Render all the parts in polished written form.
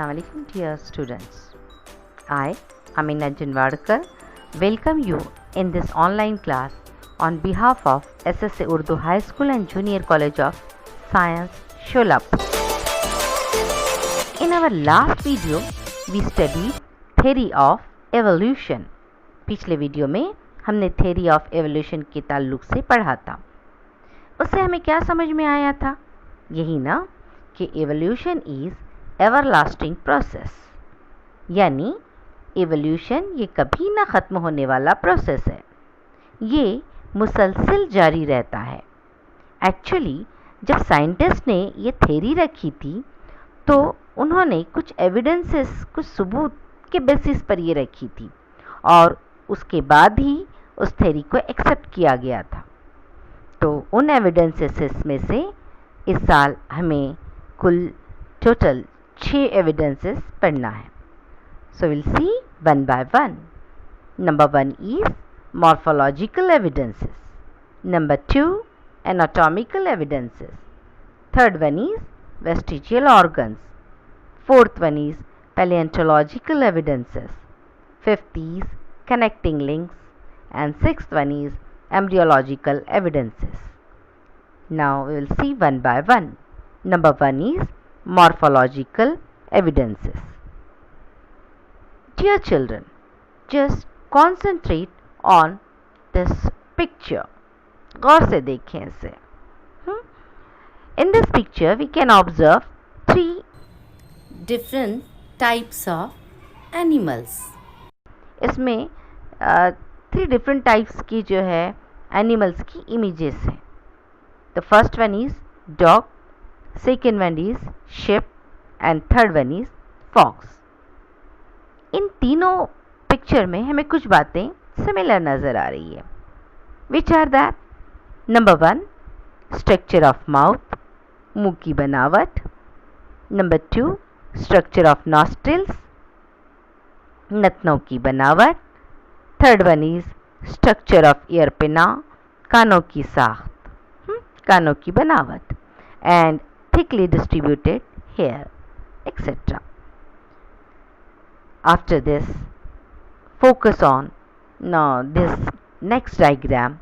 Assalamualaikum dear students. I, Amina Janwadkar, welcome you in this online class on behalf of SSA Urdu High School and Junior College of Science, Sholapur. In our last video, we studied theory of evolution. पिछले video में हमने theory of evolution के ताल्लुक से पढ़ा था. उससे हमें क्या समझ में आया था? यही ना कि evolution is एवरलास्टिंग प्रोसेस, यानी एवोल्यूशन ये कभी ना ख़त्म होने वाला प्रोसेस है, ये मुसलसल जारी रहता है. एक्चुअली जब साइंटिस्ट ने ये थ्योरी रखी थी तो उन्होंने कुछ एविडेंसेस, कुछ सबूत के बेसिस पर ये रखी थी और उसके बाद ही उस थ्योरी को एक्सेप्ट किया गया था. तो उन एविडेंसेस में से इस साल हमें कुल टोटल 6 एविडेंसेस पढ़ना है. So will see one by one. Number 1 is morphological evidences. Number 2 anatomical evidences. Third one is vestigial organs. Fourth one is palaeontological evidences. Fifth is connecting links and sixth one is embryological evidences. Now we will see one by one. Number 1 is morphological evidences. Dear children, just concentrate on this picture. गौर से देखें इसे. In this picture we can observe 3 different types of animals. इसमें 3 different types की जो है animals की images हैं. The first one is dog, second one is sheep and third one is fox. इन तीनों पिक्चर में हमें कुछ बातें सिमिलर नज़र आ रही है. Which are that? Number 1 structure of mouth, मुंह की बनावट. नंबर 2 स्ट्रक्चर ऑफ नॉस्ट्रिल्स, नथनों की बनावट. Third one is structure of ear pinna, कानों की साख्त, कानों की बनावट. And thickly distributed hair, etc. After this, focus on now this next diagram.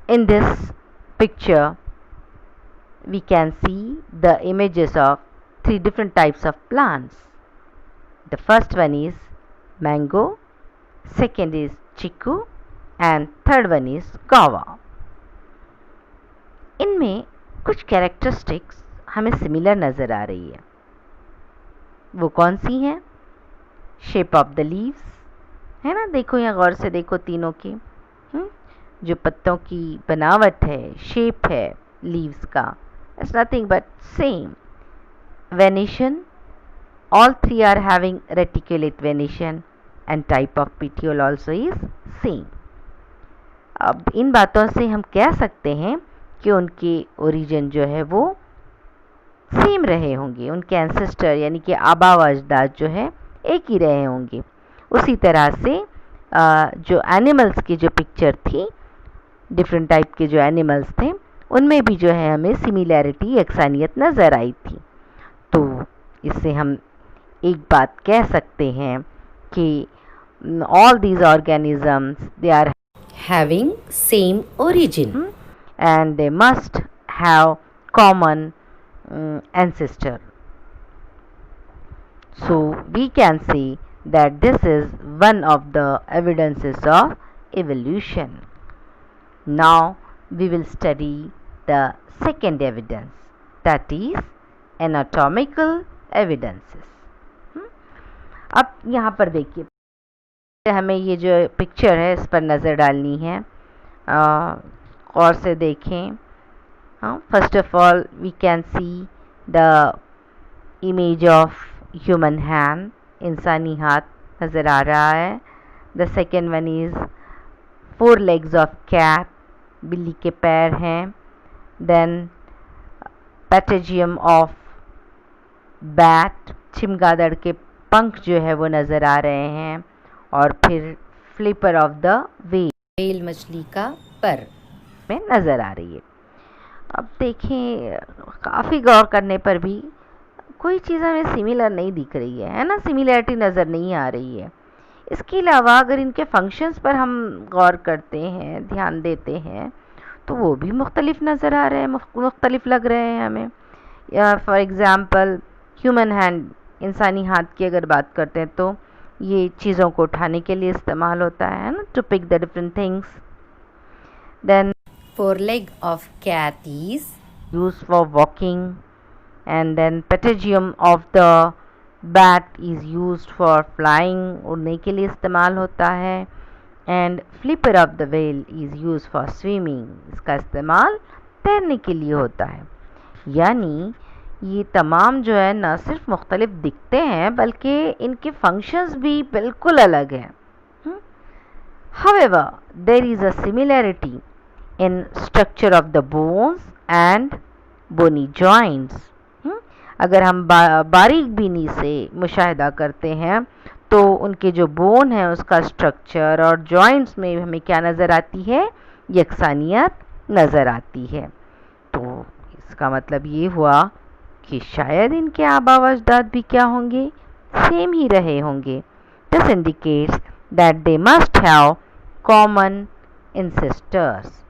In this picture, we can see the images of 3 different types of plants. The first one is mango, second is chiku, and third one is guava. इनमें कुछ characteristics हमें similar नज़र आ रही है. वो कौन सी हैं? शेप ऑफ द लीव्स है ना, देखो यहाँ गौर से देखो तीनों की. जो पत्तों की बनावट है, शेप है लीव्स का, it's nothing but same. Venation, all 3 are having reticulate venation and type of petiole also is same. अब इन बातों से हम कह सकते हैं कि उनके ओरिजिन जो है वो सेम रहे होंगे, उनके एंसेस्टर यानी कि आबा व अजदाद जो है एक ही रहे होंगे. उसी तरह से जो एनिमल्स की जो पिक्चर थी, डिफरेंट टाइप के जो एनिमल्स थे, उनमें भी जो है हमें सिमिलैरिटी, यकसानियत नज़र आई थी. तो इससे हम एक बात कह सकते हैं कि all these organisms they are having same origin and they must have common ancestor. So we can see that this is one of the evidences of evolution. Now we will study the second evidence, that is anatomical evidences. अब यहाँ पर देखिए, हमें ये जो picture है इस पर नज़र डालनी है. और से देखें. First of all we can see the image of human hand, इंसानी हाथ नज़र आ रहा है. The second one is 4 legs of cat, बिल्ली के पैर हैं. देन पैटेजियम ऑफ बैट, चमगादड़ के पंख जो है वो नज़र आ रहे हैं. और फिर फ्लिपर ऑफ द व्हेल, मछली का पर में नज़र आ रही है. अब देखें, काफ़ी गौर करने पर भी कोई चीज़ हमें सिमिलर नहीं दिख रही है ना, सिमिलैरिटी नज़र नहीं आ रही है। इसके अलावा अगर इनके फंक्शंस पर हम गौर करते हैं, ध्यान देते हैं, तो वो भी मुख्तलिफ नज़र आ रहे हैं, मुख्तलिफ लग रहे हैं हमें। या फॉर एग्ज़ाम्पल ह्यूमन हैंड, इंसानी हाथ की अगर बात करते हैं तो ये चीज़ों को उठाने के लिए इस्तेमाल होता है ना, to pick the different things. Then Foreleg of cat is used for walking, and then pterygium of the bat is used for flying, उड़ने के लिए इस्तेमाल होता है। And flipper of the whale is use for swimming, इसका इस्तेमाल तैरने के लिए होता है। यानी ये तमाम जो है ना सिर्फ मुख्तलिफ दिखते हैं बल्कि इनके फंक्शंस भी बिल्कुल अलग हैं। However, there is a similarity in structure of the bones and bony joints. अगर हम बारीक बीनी से मुशाहिदा करते हैं तो उनके जो बोन है उसका स्ट्रक्चर और जॉइंट्स में हमें क्या नज़र आती है, यकसानियत नज़र आती है। तो इसका मतलब ये हुआ कि शायद इनके आबा व अजदाद भी क्या होंगे, सेम ही रहे होंगे। This indicates that they must have common ancestors.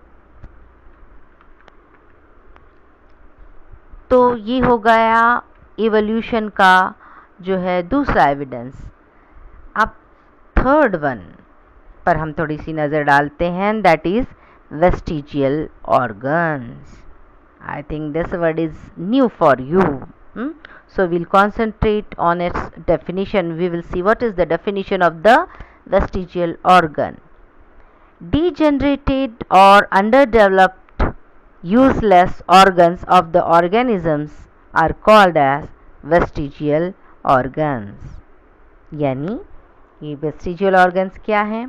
तो ये हो गया इवोल्यूशन का जो है दूसरा एविडेंस। अब थर्ड वन पर हम थोड़ी सी नज़र डालते हैं, that is vestigial organs. I think this word is new for you, so we'll concentrate on its definition. We will see what is the definition of the vestigial organ. Degenerated or underdeveloped useless organs of the organisms are called as vestigial organs. यानी ये vestigial organs क्या हैं?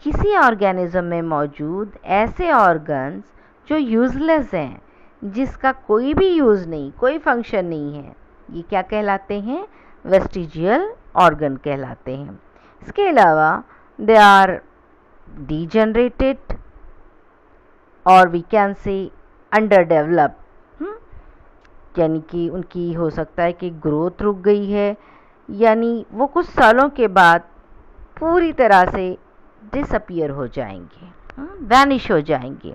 किसी organism में मौजूद ऐसे organs जो useless हैं, जिसका कोई भी यूज़ नहीं, कोई फंक्शन नहीं है, ये क्या कहलाते हैं? वेस्टिजियल ऑर्गन कहलाते हैं। इसके अलावा दे आर डिजेनरेटेड और we can say under develop, यानी कि उनकी हो सकता है कि ग्रोथ रुक गई है, यानी वो कुछ सालों के बाद पूरी तरह से डिसअपियर हो जाएंगे, वैनिश हो जाएंगे।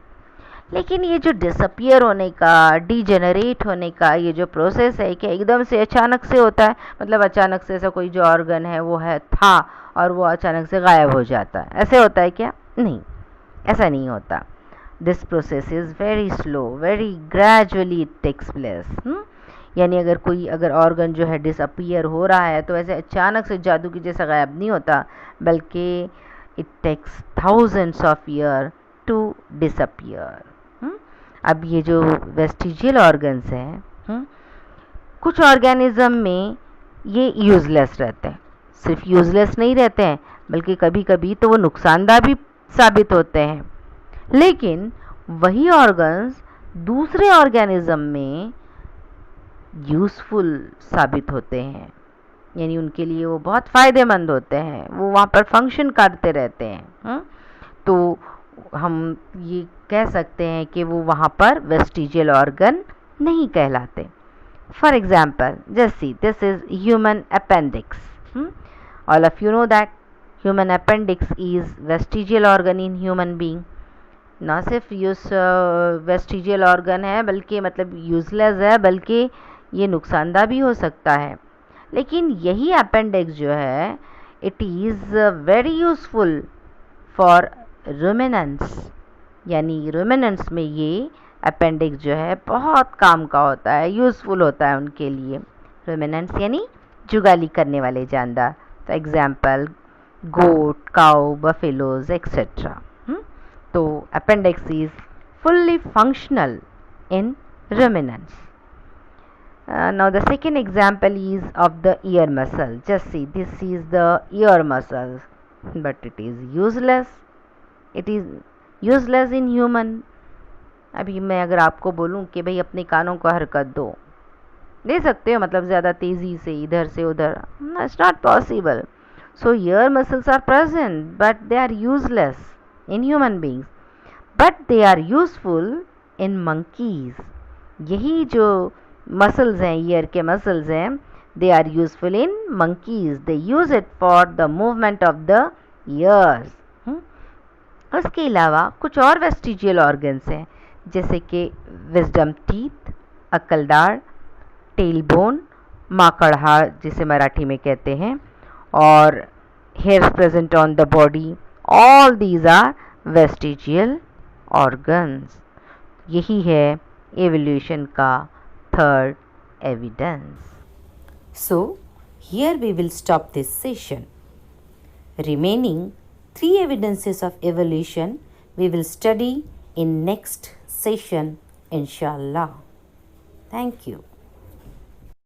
लेकिन ये जो डिसअपियर होने का, डीजेनरेट होने का ये जो प्रोसेस है, क्या एकदम से अचानक से होता है? मतलब अचानक से ऐसा कोई जो ऑर्गन है वो है था और वो अचानक से गायब हो जाता है, ऐसे होता है क्या? नहीं, ऐसा नहीं होता। This process is very slow, very gradually it takes place. यानी अगर ऑर्गन जो है डिसअपियर हो रहा है तो ऐसे अचानक से जादू की जैसा गायब नहीं होता, बल्कि it takes thousands of year to disappear. अब ये जो वेस्टिजियल ऑर्गन्स हैं, कुछ ऑर्गेनिज्म में ये यूज़लेस रहते हैं। सिर्फ यूज़लेस नहीं रहते हैं बल्कि कभी कभी तो वो नुकसानदार भी साबित होते हैं। लेकिन वही ऑर्गन्स दूसरे ऑर्गेनिज्म में यूज़फुल साबित होते हैं, यानी उनके लिए वो बहुत फ़ायदेमंद होते हैं, वो वहाँ पर फंक्शन करते रहते हैं। तो हम ये कह सकते हैं कि वो वहाँ पर वेस्टिजियल ऑर्गन नहीं कहलाते। फॉर एग्जाम्पल, जैसे this is human appendix. All of you know that human appendix is vestigial organ in human being. ना सिर्फ वेस्टिजियल ऑर्गन है बल्कि मतलब यूजलेस है, बल्कि ये नुकसानदा भी हो सकता है। लेकिन यही अपेंडिक्स जो है it is very useful for ruminants, यानी रुमिनेंट्स में ये अपेंडिक्स जो है बहुत काम का होता है, यूज़फुल होता है उनके लिए। रुमिनेंट्स यानी जुगाली करने वाले जानदार, तो एग्जाम्पल गोट, काउ, बफेलोज एक्सेट्रा। तो appendix is fully functional in ruminants. Now the second example is of the ear muscle. Just see, this is the ear muscle, but it is useless. It is useless in human. अभी मैं अगर आपको बोलूं कि भाई अपने कानों को हरकत दो, दे सकते हो, मतलब ज़्यादा तेज़ी से इधर से उधर, it's not possible. So ear muscles are present, but they are useless in human beings. But they are useful in monkeys. यही जो मसल्स हैं, ईयर के मसल्स हैं, they are useful in monkeys, they use it for the movement of the ears. उसके अलावा कुछ और vestigial organs हैं, जैसे कि विजडम टीथ, अक्लदाढ़, टेल बोन, माकड़हाड़ जिसे मराठी में कहते हैं, और hairs present on the body, all these are vestigial organs. यही है एवोल्यूशन का third evidence. So, here we will stop this session. Remaining 3 evidences of evolution we will study in next session, inshallah. Thank you.